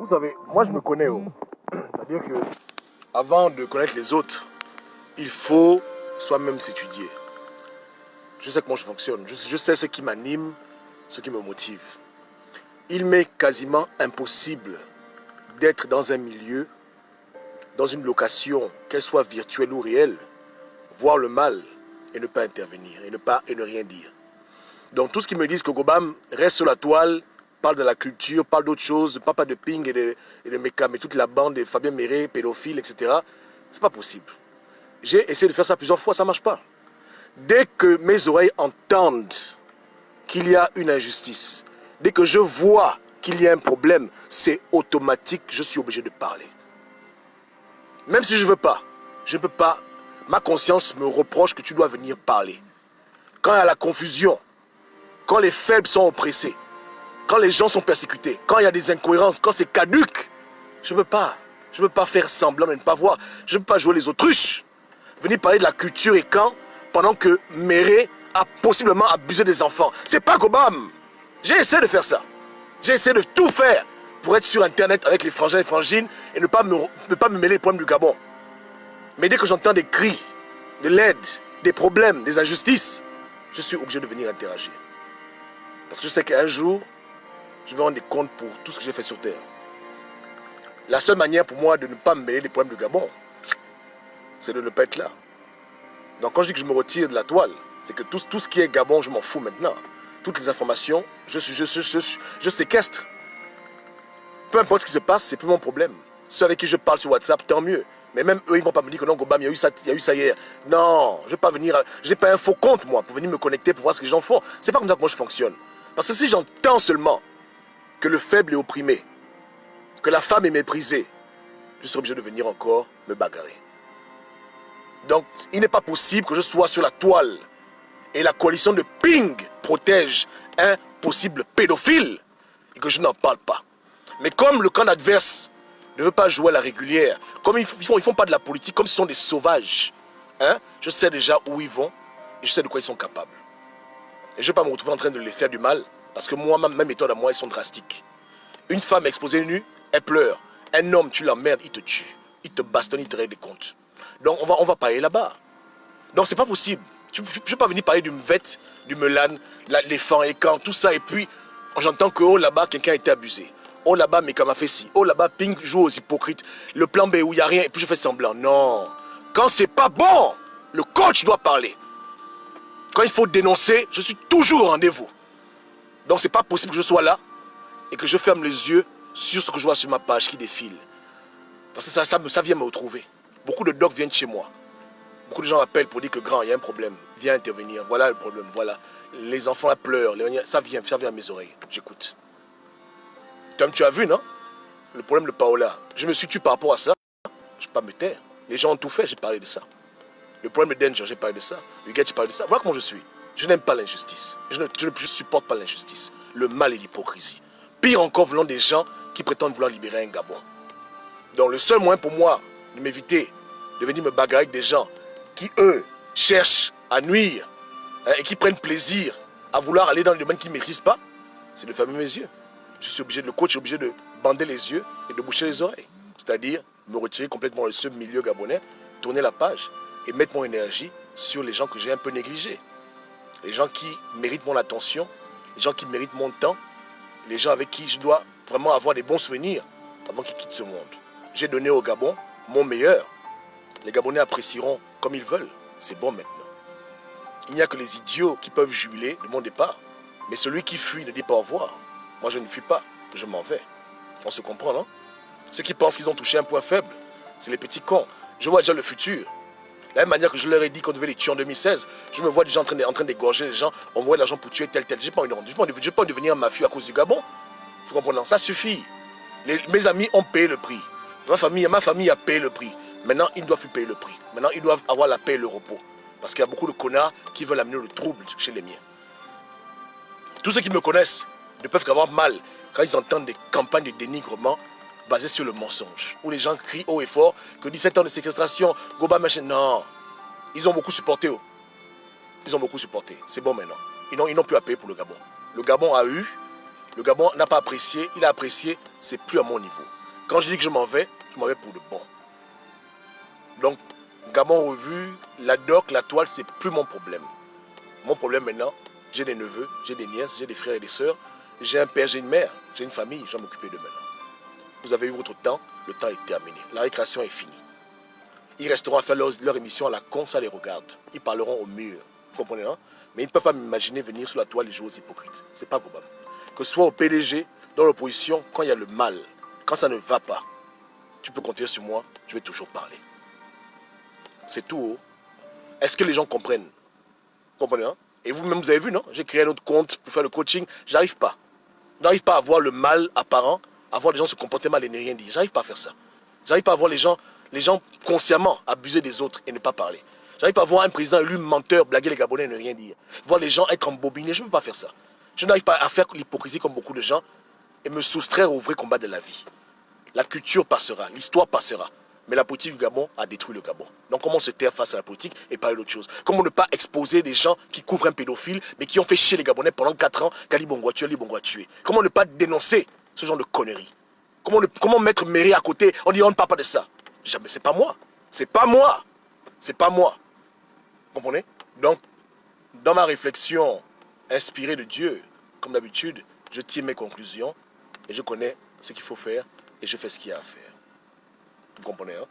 Vous savez, moi je me connais. C'est-à-dire que avant de connaître les autres, il faut soi-même s'étudier. Je sais comment je fonctionne. Je sais ce qui m'anime, ce qui me motive. Il m'est quasiment impossible d'être dans un milieu, dans une location, qu'elle soit virtuelle ou réelle, voir le mal et ne pas intervenir et ne rien dire. Donc tout ce qui me disent que Gobam reste sur la toile, parle de la culture, parle d'autres choses, ne parle pas de Ping et de Meka, mais toute la bande de Fabien Méré, pédophile, etc. C'est pas possible. J'ai essayé de faire ça plusieurs fois, ça ne marche pas. Dès que mes oreilles entendent qu'il y a une injustice, dès que je vois qu'il y a un problème, c'est automatique, je suis obligé de parler. Même si je ne veux pas, je ne peux pas. Ma conscience me reproche que tu dois venir parler. Quand il y a la confusion, quand les faibles sont oppressés, quand les gens sont persécutés, quand il y a des incohérences, quand c'est caduc, je ne peux pas. Je ne peux pas faire semblant de ne pas voir. Je ne peux pas jouer les autruches. Venir parler de la culture et quand, pendant que Méré a possiblement abusé des enfants. C'est pas Gobam. J'ai essayé de faire ça. J'ai essayé de tout faire pour être sur Internet avec les frangins et frangines et ne pas me mêler les problèmes du Gabon. Mais dès que j'entends des cris, de l'aide, des problèmes, des injustices, je suis obligé de venir interagir. Parce que je sais qu'un jour, je vais rendre des comptes pour tout ce que j'ai fait sur Terre. La seule manière pour moi de ne pas me mêler les problèmes du Gabon, c'est de ne pas être là. Donc quand je dis que je me retire de la toile, c'est que tout ce qui est Gabon, je m'en fous maintenant. Toutes les informations, je séquestre. Peu importe ce qui se passe, c'est plus mon problème. Ceux avec qui je parle sur WhatsApp, tant mieux. Mais même eux, ils ne vont pas me dire que non, Gobam, il y a eu ça hier. Non, je ne vais pas venir, je n'ai pas un faux compte, moi, pour venir me connecter, pour voir ce que les gens font. C'est pas comme ça que moi je fonctionne. Parce que si j'entends seulement que le faible est opprimé, que la femme est méprisée, je serai obligé de venir encore me bagarrer. Donc, il n'est pas possible que je sois sur la toile et la coalition de Ping protège un possible pédophile et que je n'en parle pas. Mais comme le camp adverse ne veut pas jouer à la régulière, comme ils font pas de la politique, comme ce sont des sauvages, hein, je sais déjà où ils vont et je sais de quoi ils sont capables. Et je ne vais pas me retrouver en train de les faire du mal, parce que moi, ma méthode à moi, elles sont drastiques. Une femme exposée nue, elle pleure. Un homme, tu l'emmerdes, il te tue. Il te bastonne, il te règle des comptes. Donc on va pas aller là-bas. Donc c'est pas possible. Je ne vais pas venir parler du Mvet, du Melan, l'éléphant et quand, tout ça, et puis j'entends que oh là-bas, quelqu'un a été abusé. Oh là-bas, Meka m'a fait ci. Oh là-bas, Ping joue aux hypocrites. Le plan B où il n'y a rien, et puis je fais semblant. Non. Quand c'est pas bon, le coach doit parler. Quand il faut dénoncer, je suis toujours au rendez-vous. Donc c'est pas possible que je sois là et que je ferme les yeux sur ce que je vois sur ma page qui défile. Parce que ça vient me retrouver. Beaucoup de docs viennent chez moi. Beaucoup de gens appellent pour dire que grand, il y a un problème. Viens intervenir. Voilà le problème. Voilà. Les enfants là pleurent. Ça vient à mes oreilles. J'écoute. Comme tu as vu, non? Le problème de Paola. Je me suis tué par rapport à ça. Je ne vais pas me taire. Les gens ont tout fait, j'ai parlé de ça. Le problème de Danger, j'ai parlé de ça. Le gars, j'ai parlé de ça. Voilà comment je suis. Je n'aime pas l'injustice. Je ne supporte pas l'injustice. Le mal et l'hypocrisie. Pire encore venant des gens qui prétendent vouloir libérer un Gabon. Donc le seul moyen pour moi de m'éviter de venir me bagarrer avec des gens qui, eux, cherchent à nuire et qui prennent plaisir à vouloir aller dans le domaine qu'ils ne maîtrisent pas, c'est de fermer mes yeux. Je suis obligé, le coach est obligé de bander les yeux et de boucher les oreilles. C'est-à-dire me retirer complètement de ce milieu gabonais, tourner la page et mettre mon énergie sur les gens que j'ai un peu négligés. Les gens qui méritent mon attention, les gens qui méritent mon temps, les gens avec qui je dois vraiment avoir des bons souvenirs avant qu'ils quittent ce monde. J'ai donné au Gabon mon meilleur. Les Gabonais apprécieront comme ils veulent. C'est bon maintenant. Il n'y a que les idiots qui peuvent jubiler de mon départ. Mais celui qui fuit ne dit pas au revoir. Moi, je ne fuis pas, je m'en vais. On se comprend, non? Ceux qui pensent qu'ils ont touché un point faible, c'est les petits cons. Je vois déjà le futur. De la même manière que je leur ai dit qu'on devait les tuer en 2016, je me vois déjà en train d'égorger les gens, on voit l'argent pour tuer tel. Je n'ai pas envie de devenir mafieux à cause du Gabon. Vous comprenez? Ça suffit. Mes amis ont payé le prix. Ma famille a payé le prix. Maintenant, ils ne doivent plus payer le prix. Maintenant, ils doivent avoir la paix et le repos. Parce qu'il y a beaucoup de connards qui veulent amener le trouble chez les miens. Tous ceux qui me connaissent ne peuvent qu'avoir mal quand ils entendent des campagnes de dénigrement basées sur le mensonge. Où les gens crient haut et fort que 17 ans de séquestration, Goba machin. Non. Ils ont beaucoup supporté. Oh. Ils ont beaucoup supporté. C'est bon maintenant. Ils n'ont plus à payer pour le Gabon. Le Gabon a eu Le Gabon n'a pas apprécié, il a apprécié, c'est plus à mon niveau. Quand je dis que je m'en vais pour de bon. Donc, Gabon revu, la doc, la toile, c'est plus mon problème. Mon problème maintenant, j'ai des neveux, j'ai des nièces, j'ai des frères et des sœurs, j'ai un père, j'ai une mère, j'ai une famille, je vais m'occuper de maintenant. Vous avez eu votre temps, le temps est terminé, la récréation est finie. Ils resteront à faire leur émission à la con, ça les regarde. Ils parleront au mur, vous comprenez, hein? Mais ils ne peuvent pas m'imaginer venir sur la toile et jouer aux hypocrites. C'est pas probable. Que ce soit au PDG, dans l'opposition, quand il y a le mal, quand ça ne va pas, tu peux compter sur moi, je vais toujours parler. C'est tout. Est-ce que les gens comprennent? Vous comprenez, hein? Et vous-même, vous avez vu, non? J'ai créé un autre compte pour faire le coaching. J'arrive pas. Je n'arrive pas à voir le mal apparent, à voir les gens se comporter mal et ne rien dire. J'arrive pas à faire ça. J'arrive pas à voir les gens consciemment abuser des autres et ne pas parler. J'arrive pas à voir un président élu menteur, blaguer les Gabonais et ne rien dire. Voir les gens être embobinés, je ne peux pas faire ça. Je n'arrive pas à faire l'hypocrisie comme beaucoup de gens et me soustraire au vrai combat de la vie. La culture passera, l'histoire passera. Mais la politique du Gabon a détruit le Gabon. Donc comment se taire face à la politique et parler d'autre chose? Comment ne pas exposer des gens qui couvrent un pédophile, mais qui ont fait chier les Gabonais pendant 4 ans, qu'Ali Bongo a tué, Ali Bongo a tué? Comment ne pas dénoncer ce genre de conneries? Comment mettre Mairie à côté? On dit on ne parle pas de ça. Jamais, c'est pas moi. C'est pas moi. C'est pas moi. Vous comprenez? Donc, dans ma réflexion inspirée de Dieu, comme d'habitude, je tire mes conclusions et je connais ce qu'il faut faire et je fais ce qu'il y a à faire. Vous comprenez, hein?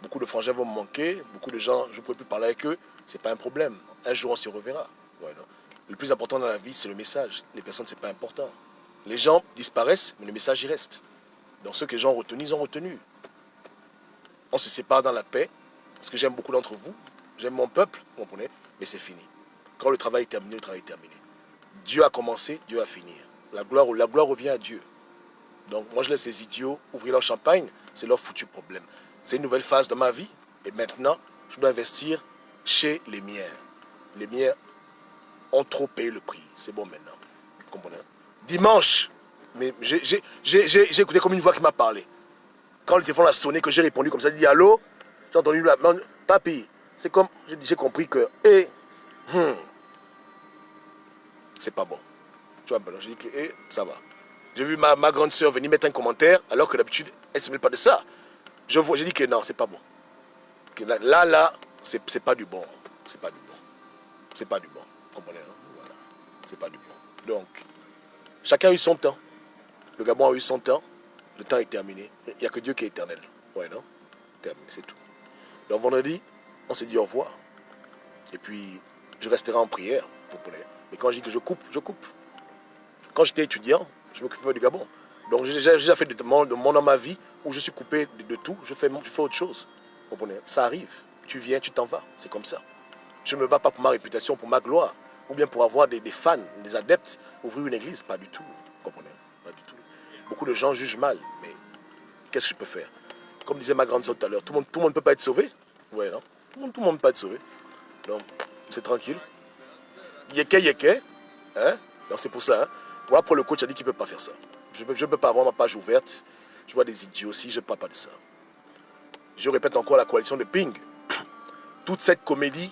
Beaucoup de frangins vont me manquer, beaucoup de gens, je ne pourrai plus parler avec eux, c'est pas un problème. Un jour, on se reverra. Ouais, non? Le plus important dans la vie, c'est le message. Les personnes, c'est pas important. Les gens disparaissent, mais le message, il reste. Donc, ceux que les gens ont retenus, ils ont retenu. On se sépare dans la paix, parce que j'aime beaucoup d'entre vous, j'aime mon peuple, vous comprenez, mais c'est fini. Quand le travail est terminé, le travail est terminé. Dieu a commencé, Dieu va finir. La gloire revient à Dieu. Donc, moi, je laisse les idiots ouvrir leur champagne, c'est leur foutu problème. C'est une nouvelle phase de ma vie, et maintenant, je dois investir chez les miens. Les miens ont trop payé le prix, c'est bon maintenant. Vous comprenez? Dimanche, mais j'ai écouté comme une voix qui m'a parlé. Quand le téléphone a sonné, que j'ai répondu comme ça, j'ai dit allô, j'ai entendu la papi, c'est comme, j'ai compris que, c'est pas bon. Tu vois, j'ai dit que, ça va. J'ai vu ma grande soeur venir mettre un commentaire, alors que d'habitude, elle ne se mêle pas de ça. J'ai dit que non, c'est pas bon. Que là, c'est pas du bon. C'est pas du bon. C'est pas du bon. Vous comprenez, non? Voilà. C'est pas du bon. Donc, chacun a eu son temps. Le Gabon a eu son temps. Le temps est terminé. Il n'y a que Dieu qui est éternel. Ouais, non? Terminé, c'est tout. Donc, vendredi, on s'est dit au revoir. Et puis, je resterai en prière. Vous comprenez? Mais quand je dis que je coupe, je coupe. Quand j'étais étudiant, je m'occupais du Gabon. Donc j'ai déjà fait de mon dans ma vie où je suis coupé de tout, je fais autre chose. Vous comprenez? Ça arrive. Tu viens, tu t'en vas. C'est comme ça. Je ne me bats pas pour ma réputation, pour ma gloire, ou bien pour avoir des fans, des adeptes, ouvrir une église. Pas du tout. Vous comprenez? Pas du tout. Beaucoup de gens jugent mal, mais qu'est-ce que je peux faire? Comme disait ma grande sœur tout à l'heure, tout le monde ne peut pas être sauvé. Ouais, non? Tout le monde ne peut pas être sauvé. Donc, c'est tranquille. Yeke. Hein? Donc c'est pour ça. Hein? Voilà pourquoi le coach a dit qu'il ne peut pas faire ça. Je ne peux pas avoir ma page ouverte. Je vois des idiots aussi, je ne parle pas de ça. Je répète encore la coalition de Ping. Toute cette comédie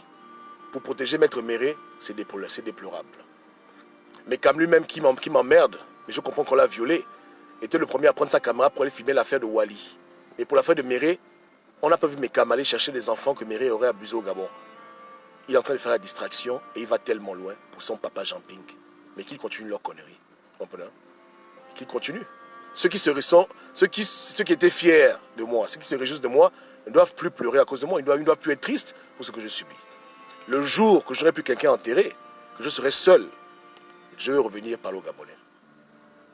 pour protéger Maître Méré, c'est déplorable. Mais Cam lui-même qui m'emmerde, mais je comprends qu'on l'a violé, était le premier à prendre sa caméra pour aller filmer l'affaire de Wally. Et pour l'affaire de Méré, on n'a pas vu Mekam aller chercher des enfants que Méré aurait abusés au Gabon. Il est en train de faire la distraction et il va tellement loin pour son papa Jean Ping. Mais qu'il continue leur connerie. Comprenez? Qu'ils continuent. Ceux qui étaient fiers de moi, ceux qui se réjouissent de moi, ne doivent plus pleurer à cause de moi. Ils ne doivent plus être tristes pour ce que je subis. Le jour que je n'aurai plus quelqu'un enterré, que je serai seul, je vais revenir parler aux Gabonais.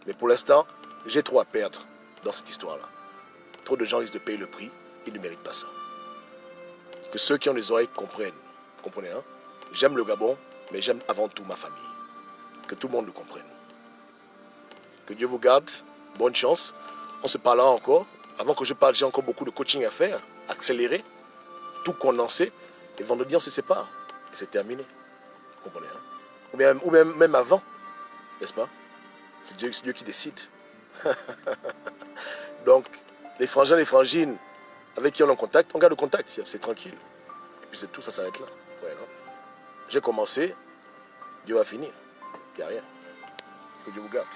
Mais pour l'instant, j'ai trop à perdre dans cette histoire-là. Trop de gens risquent de payer le prix, ils ne méritent pas ça. Que ceux qui ont les oreilles comprennent. Vous comprenez, hein? J'aime le Gabon, mais j'aime avant tout ma famille. Que tout le monde le comprenne. Que Dieu vous garde, bonne chance. On se parlera encore. Avant que je parle, j'ai encore beaucoup de coaching à faire, accélérer, tout condenser. Et vendredi, on se sépare. Et c'est terminé. Vous comprenez, hein? Ou même avant, n'est-ce pas? C'est Dieu qui décide. Donc, les frangins, les frangines, avec qui on est en contact, on garde le contact, c'est tranquille. Et puis c'est tout, ça s'arrête là. Ouais, non? J'ai commencé, Dieu va finir. Il n'y a rien. Que Dieu vous garde.